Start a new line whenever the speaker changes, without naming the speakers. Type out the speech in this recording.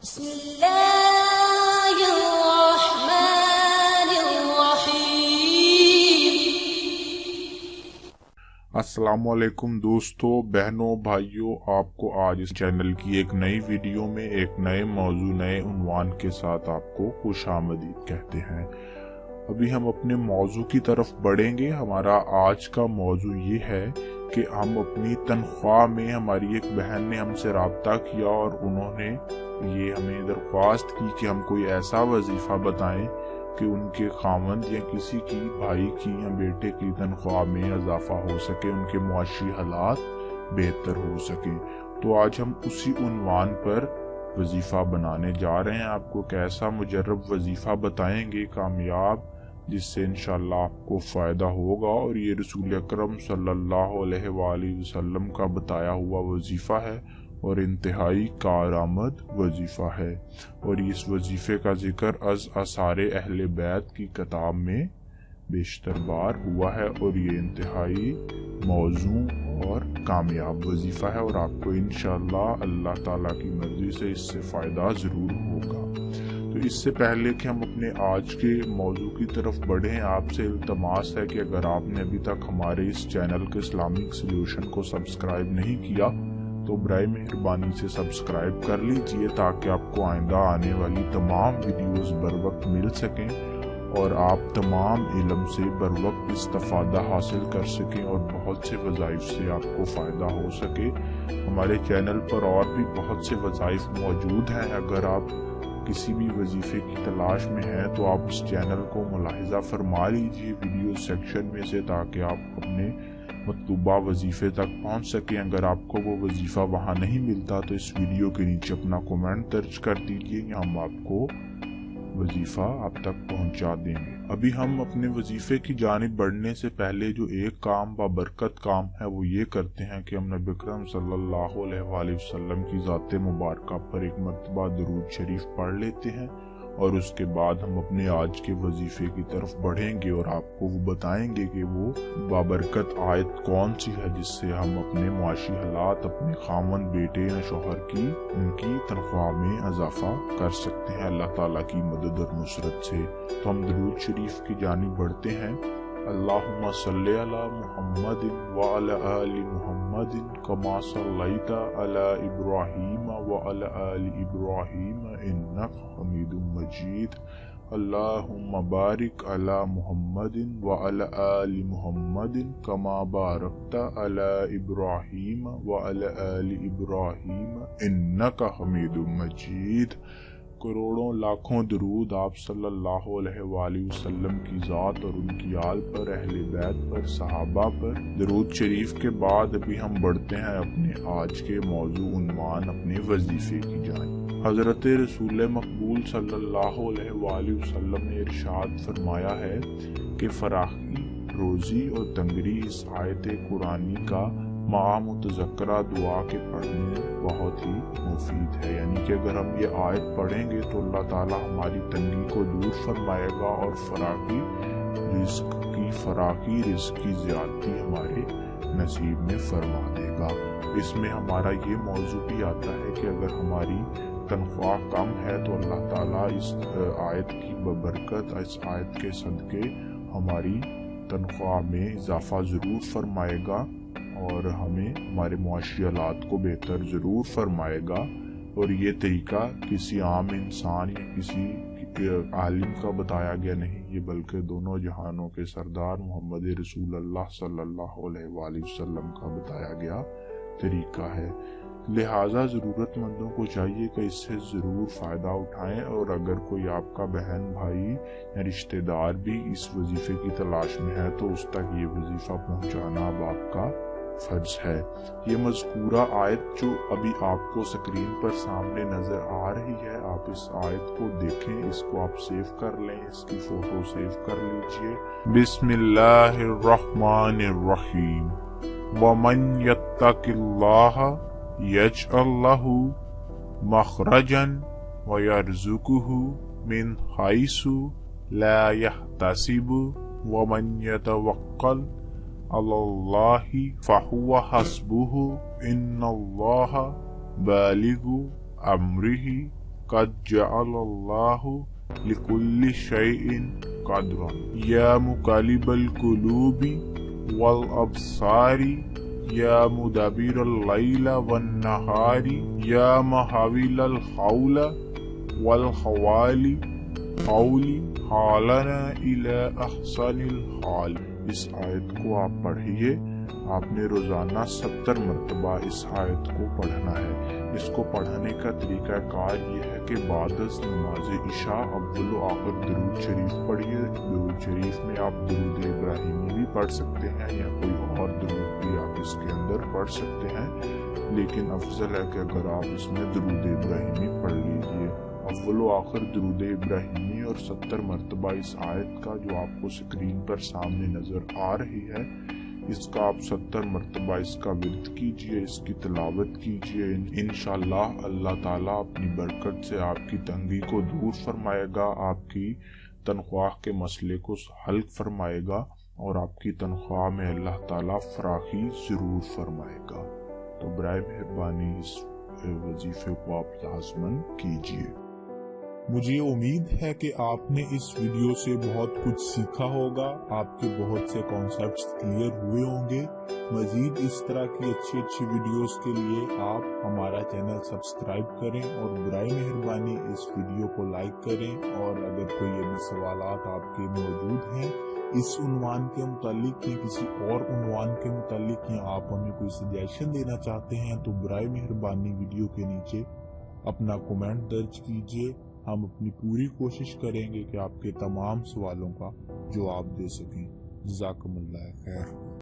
بسم اللہ الرحمن الرحیم۔
السلام علیکم دوستو، بہنوں، بھائیوں، آپ کو آج اس چینل کی ایک نئی ویڈیو میں ایک نئے موضوع، نئے عنوان کے ساتھ آپ کو خوش آمدید کہتے ہیں۔ ابھی ہم اپنے موضوع کی طرف بڑھیں گے۔ ہمارا آج کا موضوع یہ ہے کہ ہم اپنی تنخواہ میں، ہماری ایک بہن نے ہم سے رابطہ کیا اور انہوں نے یہ ہمیں درخواست کی کہ ہم کوئی ایسا وظیفہ بتائیں کہ ان کے خاوند یا کسی کی، بھائی کی یا بیٹے کی تنخواہ میں اضافہ ہو سکے، ان کے معاشی حالات بہتر ہو سکیں۔ تو آج ہم اسی عنوان پر وظیفہ بنانے جا رہے ہیں۔ آپ کو کیسا مجرب وظیفہ بتائیں گے، کامیاب، جس سے انشاءاللہ آپ کو فائدہ ہوگا، اور یہ رسول اکرم صلی اللہ علیہ وآلہ وسلم کا بتایا ہوا وظیفہ ہے اور انتہائی کارآمد وظیفہ ہے، اور اس وظیفے کا ذکر از آثار اہل بیت کی کتاب میں بیشتر بار ہوا ہے، اور یہ انتہائی موزوں اور کامیاب وظیفہ ہے، اور آپ کو انشاءاللہ اللہ تعالیٰ کی مرضی سے اس سے فائدہ ضرور ہوگا۔ تو اس سے پہلے کہ ہم اپنے آج کے موضوع کی طرف بڑھیں، آپ سے التماس ہے کہ اگر آپ نے ابھی تک ہمارے اس چینل کے اسلامک سلیوشن کو سبسکرائب نہیں کیا تو برائے مہربانی سے سبسکرائب کر لیجئے، تاکہ آپ کو آئندہ آنے والی تمام ویڈیوز بر وقت مل سکیں اور آپ تمام علم سے بر وقت استفادہ حاصل کر سکیں اور بہت سے وظائف سے آپ کو فائدہ ہو سکے۔ ہمارے چینل پر اور بھی بہت سے وظائف موجود ہیں۔ اگر آپ کسی بھی وظیفے کی تلاش میں ہیں تو آپ اس چینل کو ملاحظہ فرما لیجئے ویڈیو سیکشن میں سے، تاکہ آپ اپنے مطلوبہ وظیفے تک پہنچ سکیں۔ اگر آپ کو وہ وظیفہ وہاں نہیں ملتا تو اس ویڈیو کے نیچے اپنا کومنٹ درج کر دیجئے، ہم آپ کو وظیفہ آپ تک پہنچا دیں گے۔ ابھی ہم اپنے وظیفے کی جانب بڑھنے سے پہلے جو ایک کام بابرکت کام ہے وہ یہ کرتے ہیں کہ ہم نبی اکرم صلی اللہ علیہ وآلہ وسلم کی ذات مبارکہ پر ایک مرتبہ درود شریف پڑھ لیتے ہیں، اور اس کے بعد ہم اپنے آج کے وظیفے کی طرف بڑھیں گے اور آپ کو وہ بتائیں گے کہ وہ بابرکت آیت کون سی ہے جس سے ہم اپنے معاشی حالات، اپنے خاوند، بیٹے یا شوہر کی، ان کی تنخواہ میں اضافہ کر سکتے ہیں اللہ تعالیٰ کی مدد اور نصرت سے۔ تو ہم درود شریف کی جانب بڑھتے ہیں۔ اللہم صلی علی محمد وعلی آل محمد کما صلیت علی ابراہیم وعلی آل ابراہیم انک حمید مجید۔ اللہم بارک علی محمد وعلی آل محمد کما بارکت علی ابراہیم وعلی آل ابراہیم انک حمید مجید۔ کروڑوں لاکھوں درود آپ صلی اللہ علیہ وآلہ وسلم کی ذات اور ان کی آل پر، اہل بیت پر، صحابہ پر۔ درود شریف کے بعد ابھی ہم بڑھتے ہیں اپنے آج کے موضوع، عنوان، اپنے وظیفے کی جانب۔ حضرت رسول مقبول صلی اللہ علیہ وآلہ وسلم نے ارشاد فرمایا ہے کہ فراخی، روزی اور تنگری اس آیت قرآنی کا مع متذکرہ دعا کے پڑھنے بہت ہی مفید ہے، یعنی کہ اگر ہم یہ آیت پڑھیں گے تو اللہ تعالیٰ ہماری تنگی کو دور فرمائے گا اور فراخی رزق کی زیادتی ہمارے نصیب میں فرما دے گا۔ اس میں ہمارا یہ موضوع بھی آتا ہے کہ اگر ہماری تنخواہ کم ہے تو اللہ تعالیٰ اس آیت کی ببرکت، اس آیت کے صدقے ہماری تنخواہ میں اضافہ ضرور فرمائے گا اور ہمیں ہمارے معاشی حالات کو بہتر ضرور فرمائے گا۔ اور یہ طریقہ کسی عام انسان یا کسی عالم کا بتایا گیا نہیں، یہ بلکہ دونوں جہانوں کے سردار محمد رسول اللہ صلی اللہ علیہ وآلہ وسلم کا بتایا گیا طریقہ ہے۔ لہٰذا ضرورت مندوں کو چاہیے کہ اس سے ضرور فائدہ اٹھائیں، اور اگر کوئی آپ کا بہن، بھائی یا رشتہ دار بھی اس وظیفے کی تلاش میں ہے تو اس تک یہ وظیفہ پہنچانا اب آپ کا فرض ہے۔ یہ مذکورہ آیت جو ابھی آپ کو سکرین پر سامنے نظر آ رہی ہے، آپ اس آیت کو دیکھیں، اس کو آپ سیو کر لیں، اس کی فوٹو سیو کر لیجئے۔ بسم اللہ الرحمن الرحیم۔ وَمَن يَتَّقِ اللَّهَ يَجْعَل لَّهُ مَخْرَجًا وَيَرْزُقْهُ مِنْ حَيْثُ لَا يَحْتَسِبُ وَمَن يَتَوَكَّلْ عَلَى اللَّهِ فَهُوَ حَسْبُهُ إِنَّ اللَّهَ بالغ امرہ قد جعل اللہ لکل شیء قدرا یا مقلب القلوب والابصار یا مدبر اللیل والنہار یا محاول الحول والحوال حولی حالنا الی احسن الحال۔ اس آیت کو آپ پڑھیے، آپ نے روزانہ 70 مرتبہ اس آیت کو پڑھنا ہے۔ اس کو پڑھنے کا طریقہ کار یہ ہے کہ بعد از نماز عشاء اول و آخر درود شریف پڑھیے۔ درود شریف میں آپ درود ابراہیمی بھی پڑھ سکتے ہیں یا کوئی اور درود بھی آپ اس کے اندر پڑھ سکتے ہیں، لیکن افضل ہے کہ اگر آپ اس میں درود ابراہیمی پڑھ لیجئے۔ اول و آخر درود ابراہیمی اور 70 مرتبہ اس آیت کا جو آپ کو سکرین پر سامنے نظر آ رہی ہے، اس کا آپ 70 مرتبہ اس کا ورد کیجئے، اس کی تلاوت کیجئے۔ انشاءاللہ اللہ تعالیٰ اپنی برکت سے آپ کی تنگی کو دور فرمائے گا، آپ کی تنخواہ کے مسئلے کو حل فرمائے گا اور آپ کی تنخواہ میں اللہ تعالیٰ فراخی ضرور فرمائے گا۔ تو برائے مہربانی اس وظیفے کو آپ لازماً کیجئے۔ مجھے امید ہے کہ آپ نے اس ویڈیو سے بہت کچھ سیکھا ہوگا، آپ کے بہت سے کانسیپٹس کلیئر ہوئے ہوں گے۔ مزید اس طرح کی اچھی ویڈیوز کے لیے آپ ہمارا چینل سبسکرائب کریں اور برائے مہربانی اس ویڈیو کو لائک کریں، اور اگر کوئی ابھی سوالات آپ کے موجود ہیں اس عنوان کے متعلق یا کسی اور عنوان کے متعلق، یا آپ ہمیں کوئی سجیشن دینا چاہتے ہیں، تو برائے مہربانی ویڈیو کے نیچے اپنا کومنٹ درج کیجئے۔ ہم اپنی پوری کوشش کریں گے کہ آپ کے تمام سوالوں کا جواب دے سکیں۔ جزاکم اللہ خیر۔